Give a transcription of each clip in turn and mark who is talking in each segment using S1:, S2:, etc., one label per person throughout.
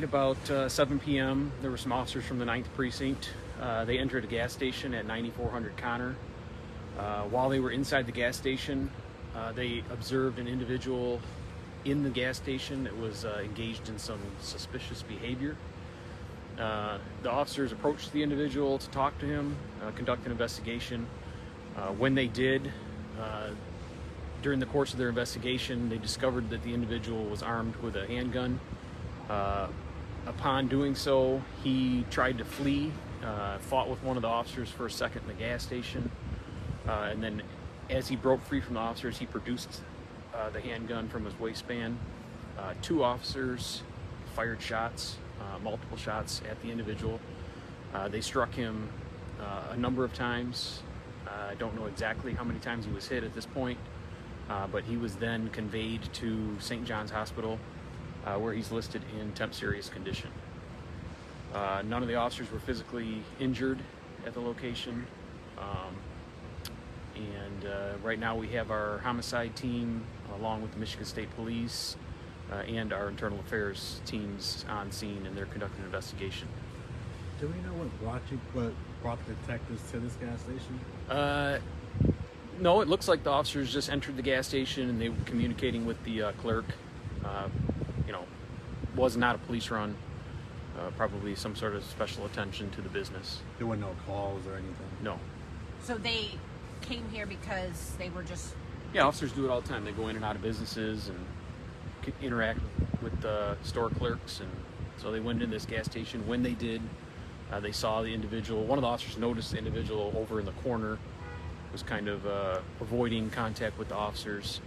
S1: About 7 p.m., there were some officers from the 9th Precinct. They entered a gas station at 9400 Connor. While they were inside the gas station, they observed an individual in the gas station that was engaged in some suspicious behavior. The officers approached the individual to talk to him, conduct an investigation. When they did, during the course of their investigation, they discovered that the individual was armed with a handgun. Upon doing so, he tried to flee, fought with one of the officers for a second in the gas station, and then as he broke free from the officers, he produced the handgun from his waistband. Two officers fired shots, multiple shots at the individual. They struck him a number of times. I don't know exactly how many times he was hit at this point, but he was then conveyed to St. John's Hospital, where he's listed in temp serious condition. None of the officers were physically injured at the location. Right now we have our homicide team along with the Michigan State Police and our internal affairs teams on scene, and they're conducting an investigation.
S2: Do we know what brought the detectives to this gas station?
S1: No, it looks like the officers just entered the gas station and they were communicating with the clerk. Was not a police run, probably some sort of special attention to the business.
S2: There were no calls or anything?
S1: No.
S3: So they came here because they were just...
S1: Yeah, officers do it all the time. They go in and out of businesses and interact with the store clerks, and so they went into this gas station. When they did, they saw the individual. One of the officers noticed the individual over in the corner, was kind of avoiding contact with the officers,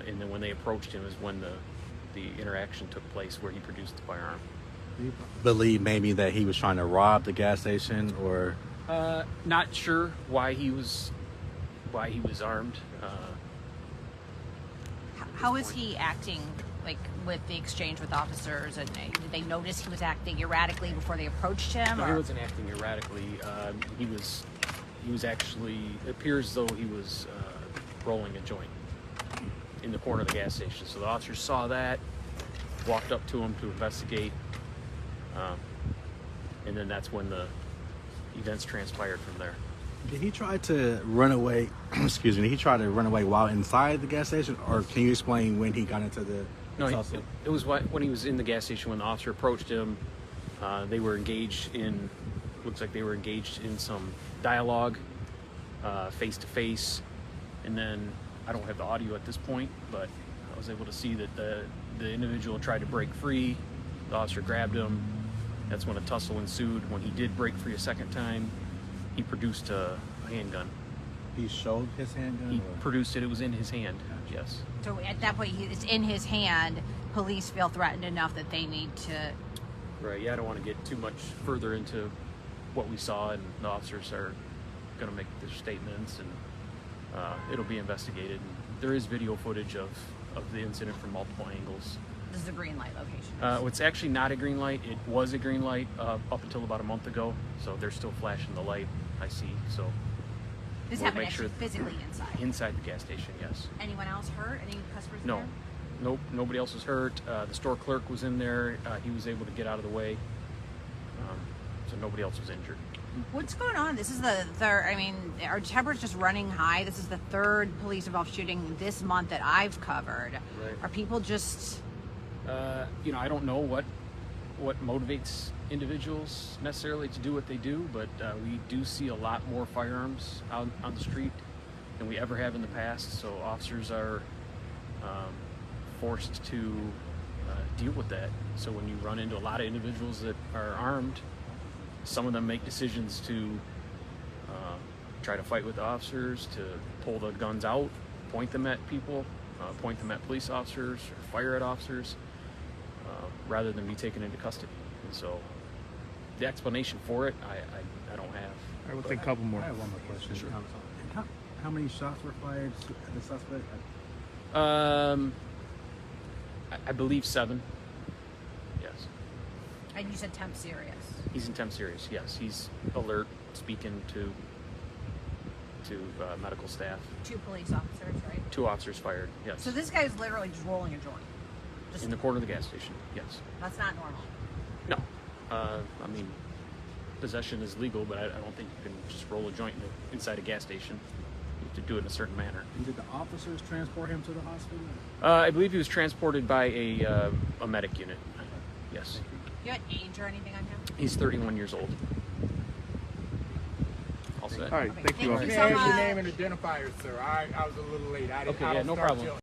S1: and then when they approached him is when the interaction took place, where he produced the firearm.
S2: Do you believe maybe that he was trying to rob the gas station, or?
S1: Not sure why he was armed.
S3: How is he acting, like, with the exchange with officers? And did they notice he was acting erratically before they approached him?
S1: No, he wasn't acting erratically. He was actually, it appears as though he was rolling a joint in the corner of the gas station. So the officers saw that, walked up to him to investigate, and then that's when the events transpired from there.
S2: Did he try to run away? Excuse me. Did he try to run away while inside the gas station, or can you explain when he got into the?
S1: No, it was when he was in the gas station. When the officer approached him, they were engaged in. Looks like they were engaged in some dialogue, face to face, and then I don't have the audio at this point, but I was able to see that the individual tried to break free. The officer grabbed him. That's when a tussle ensued. When he did break free a second time, he produced a handgun.
S2: He showed his handgun?
S1: He produced it. It was in his hand, yes.
S3: So at that point, it's in his hand. Police feel threatened enough that they need to...
S1: Right, yeah, I don't want to get too much further into what we saw, and the officers are going to make their statements, and it'll be investigated. There is video footage of the incident from multiple angles.
S3: This is a green light location.
S1: It's actually not a green light. It was a green light up until about a month ago, so they're still flashing the light, I see. So
S3: this
S1: we'll
S3: happened
S1: make
S3: actually
S1: sure
S3: physically inside?
S1: Inside the gas station, yes.
S3: Anyone else hurt? Any customers
S1: No.
S3: there?
S1: Nope, nobody else was hurt. The store clerk was in there. He was able to get out of the way, so nobody else was injured.
S3: What's going on? This is the third, I mean, our temperature's just running high. This is the third police-involved shooting this month that I've covered.
S1: Right.
S3: Are people just...
S1: I don't know what motivates individuals necessarily to do what they do, but we do see a lot more firearms out on the street than we ever have in the past, so officers are forced to deal with that. So when you run into a lot of individuals that are armed, some of them make decisions to try to fight with the officers, to pull the guns out, point them at people, point them at police officers, or fire at officers, rather than be taken into custody. And so the explanation for it, I don't have.
S4: All right, we'll take a couple more.
S2: I have one more question.
S1: Sure.
S2: How many shots were fired at the suspect?
S1: I believe 7. Yes.
S3: And you said temp serious.
S1: He's in temp serious, yes. He's alert, speaking to medical staff.
S3: 2 police officers, right?
S1: 2 officers fired, yes.
S3: So this guy is literally just rolling a joint.
S1: In the corner of the gas station, yes.
S3: That's not normal.
S1: No. I mean, possession is legal, but I don't think you can just roll a joint inside a gas station. You have to do it in a certain manner.
S2: And did the officers transport him to the hospital?
S1: I believe he was transported by a medic unit. Yes.
S3: You have an age or anything on him?
S1: He's 31 years old. All set.
S4: All right,
S3: Okay,
S4: thank you.
S3: thank you
S4: May
S3: so
S4: I have your
S3: much.
S4: name and identifier, sir? I was a little late.
S1: Okay, yeah, no problem.